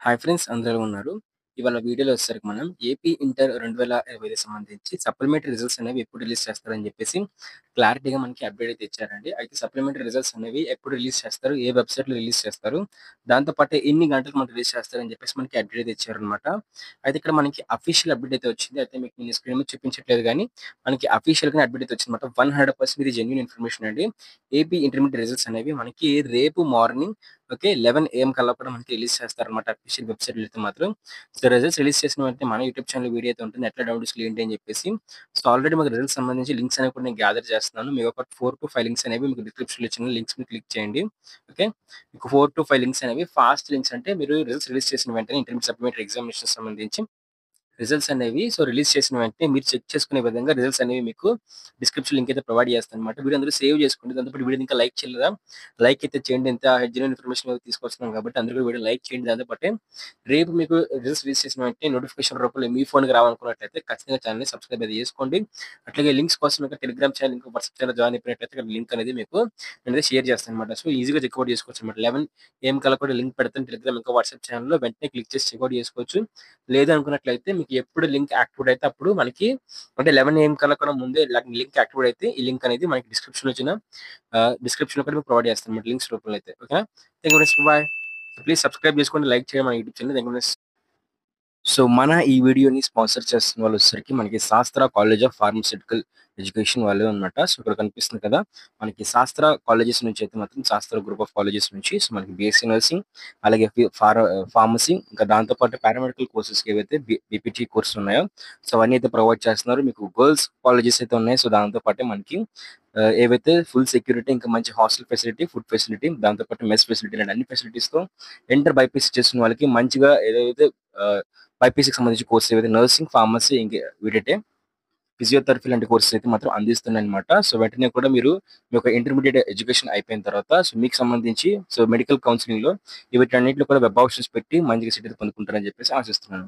Hi friends అందరూ ఎలా ఉన్నారు? ఇవాళ వీడియోలో వచ్చేసరికి మనం ఏపీ ఇంటర్ 2025 సంబంధించి సప్లిమెంటరీ రిజల్ట్స్ అనేవి ఎప్పుడు రిలీజ్ చేస్తారని చెప్పేసి క్లారిటీగా మనకి అప్డేట్ అయితే ఇచ్చారండి. అయితే సప్లిమెంటరీ రిజల్ట్స్ అనేవి ఎప్పుడు రిలీజ్ చేస్తారు? ఏ వెబ్‌సైట్‌లో రిలీజ్ చేస్తారు? దాంతో పాటు ఎన్ని గంటలకు మనకు రిలీజ్ చేస్తారని చెప్పేసి మనకి అప్డేట్ అయితే ఇచ్చారనమాట. అయితే ఇక్కడ మనకి అఫీషియల్ అప్డేట్ అయితే వచ్చింది. అయితే మీకు నేను స్క్రీన్ మీద చూపించట్లేదు గానీ మనకి అఫీషియల్‌గానే అప్డేట్ అయితే వచ్చిందన్నమాట. 100% ఇది జెన్యూన్ ఇన్ఫర్మేషన్ అండి. ఏపీ ఇంటర్మీడియేట్ రిజల్ట్స్ అనేవి మనకి రేపు మార్నింగ్ ఓకే. 11 ఏఎం కల్లా కూడా మనకి రిలీజ్ చేస్తారనమాట అఫీషియల్ వెబ్‌సైట్‌లో అయితే మాత్రం. సో, రిజల్ట్స్ రిలీజ్ చేసిన వెంటనే మన యూట్యూబ్ ఛానెల్‌లో వీడియో అయితే ఉంటుంది. ఎట్లా డౌన్ చేసుకోవాలి ఏంటి అని చెప్పేసి. సో, ఆల్రెడీ మాకు రిజల్ట్స్ సంబంధించి లింక్స్ అనేవి కూడా నేను గ్యాదర్ చేస్తున్నాను. మీకు ఒక 4-5 లింక్స్ అనేవి మీకు డిస్క్రిప్షన్‌లో ఇచ్చిన లింక్స్ మీద క్లిక్ చేయండి. ఓకే. మీకు 4-5 లింక్స్ అనేవి ఫాస్ట్ లింక్స్ అంటే మీరు రిజల్ట్స్ రిలీజ్ చేసిన వెంటనే ఇంటర్మీడియేట్ సప్లిమెంటరీ ఎగ్జామినేషన్‌కి సంబంధించి రిజల్ట్స్ అనేవి రిలీజ్ చేసిన వెంటనే మీరు చెక్ చేసుకునే విధంగా రిజల్ట్స్ అనేవి మీకు డిస్క్రిప్షన్ లింక్ అయితే ప్రొవైడ్ చేస్తానన్నమాట. వీడియో అందరూ సేవ్ చేసుకోండి. దాంతో పాటు వీడియోని ఇంకా లైక్ చేయలేదా? లైక్ అయితే చేయండి. ఇంత జెన్యూన్ ఇన్ఫర్మేషన్ తీసుకొస్తున్నాం కాబట్టి అందరూ కూడా వీడియో లైక్ చేయండి. దాంతో పాటే రేపు మీకు రిజల్ట్స్ రిలీజ్ చేసిన వెంటనే నోటిఫికేషన్ రూపంలో మీ ఫోన్‌కి రావాలనుకున్నట్లయితే ఖచ్చితంగా ఛానెల్‌ని సబ్స్క్రైబ్ అయితే చేసుకోండి. అట్లాగే లింక్స్ కోసం ఇంకా టెలిగ్రామ్ ఛానెల్, ఇంకా వాట్సాప్ ఛానెల్ జాయిన్ అయిపోయినట్లయితే ఇక్కడ లింక్ అనేది మీకు నేనైతే షేర్ చేస్తానన్నమాట. సో, ఈజీగా చెక్‌ఔట్ చేసుకోవచ్చన్నమాట. 11 ఏఎం కల్లా కూడా లింక్ పెడతాను టెలిగ్రామ్ ఇంకా వాట్సాప్ ఛానెల్‌లో వెంటనే క్లిక్ చేసి చెక్‌ఔట్ చేసుకోవచ్చు. లేదనుకున్నట్లయితే మీకు ఎప్పుడు లింక్ యాక్టివేట్ అయితే అప్పుడు మనకి అంటే 11 ఏఎం కల్లా కూడా ముందే లింక్ యాక్టివేట్ అయితే ఈ లింక్ అనేది మనకి డిస్క్రిప్షన్‌లో ఇచ్చిన డిస్క్రిప్షన్‌లో కూడా మీకు ప్రొవైడ్ చేస్తానన్నమాట లింక్స్ రూపంలో అయితే. ఓకేనా? Thank you friends. Bye. Please subscribe చేసుకోండి. లైక్ చేయండి మన YouTube channel. Thank you friends. So, మన ఈ వీడియోని స్పాన్సర్ చేస్తున్న వాళ్ళొచ్చేసరికి మనకి శాస్త్ర కాలేజ్ ఆఫ్ ఫార్మాస్యూటికల్ ఎడ్యుకేషన్ వాళ్ళు అన్నమాట. సో, ఇక్కడ కనిపిస్తుంది కదా! మనకి శాస్త్ర కాలేజెస్ నుంచి అయితే మాత్రం శాస్త్ర గ్రూప్ ఆఫ్ కాలేజెస్ నుంచి సో, మనకి బీఎస్సీ నర్సింగ్ అలాగే ఫార్మసీ ఇంకా దాంతో పాటు పారామెడికల్ కోర్సెస్‌కి ఏవైతే బీపీటీ కోర్సులు ఉన్నాయో సో, అవన్నీ అయితే ప్రొవైడ్ చేస్తున్నారు. మీకు గర్ల్స్ కాలేజెస్ అయితే ఉన్నాయి. సో, దాంతో పాటే మనకి ఏవైతే ఫుల్ సెక్యూరిటీ ఇంకా మంచి హాస్టల్ ఫెసిలిటీ, ఫుడ్ ఫెసిలిటీ దాంతో పాటు మెస్ ఫెసిలిటీ ఇలాంటి అన్ని ఫెసిలిటీస్‌తో ఇంటర్ బైపీసీ చేస్తున్న వాళ్ళకి మంచిగా ఏదైతే ఆహ్, బైపీసీకి సంబంధించిన కోర్సెస్ ఏవైతే నర్సింగ్, ఫార్మసీ ఇంక వీటంటే ఫిజియోథెరపీ లాంటి కోర్సెస్ అయితే మాత్రం అందిస్తున్నాయన్నమాట. సో, వెంటనే కూడా మీరు మీ యొక్క ఇంటర్మీడియేట్ ఎడ్యుకేషన్ అయిపోయిన తర్వాత సో, మీకు సంబంధించి మెడికల్ కౌన్సెలింగ్‌లో వీటన్నిటిలో కూడా వెబ్ ఆప్షన్స్ పెట్టి మంచిగా సీట్ అయితే పొందుకుంటారని చెప్పేసి ఆశిస్తున్నాను.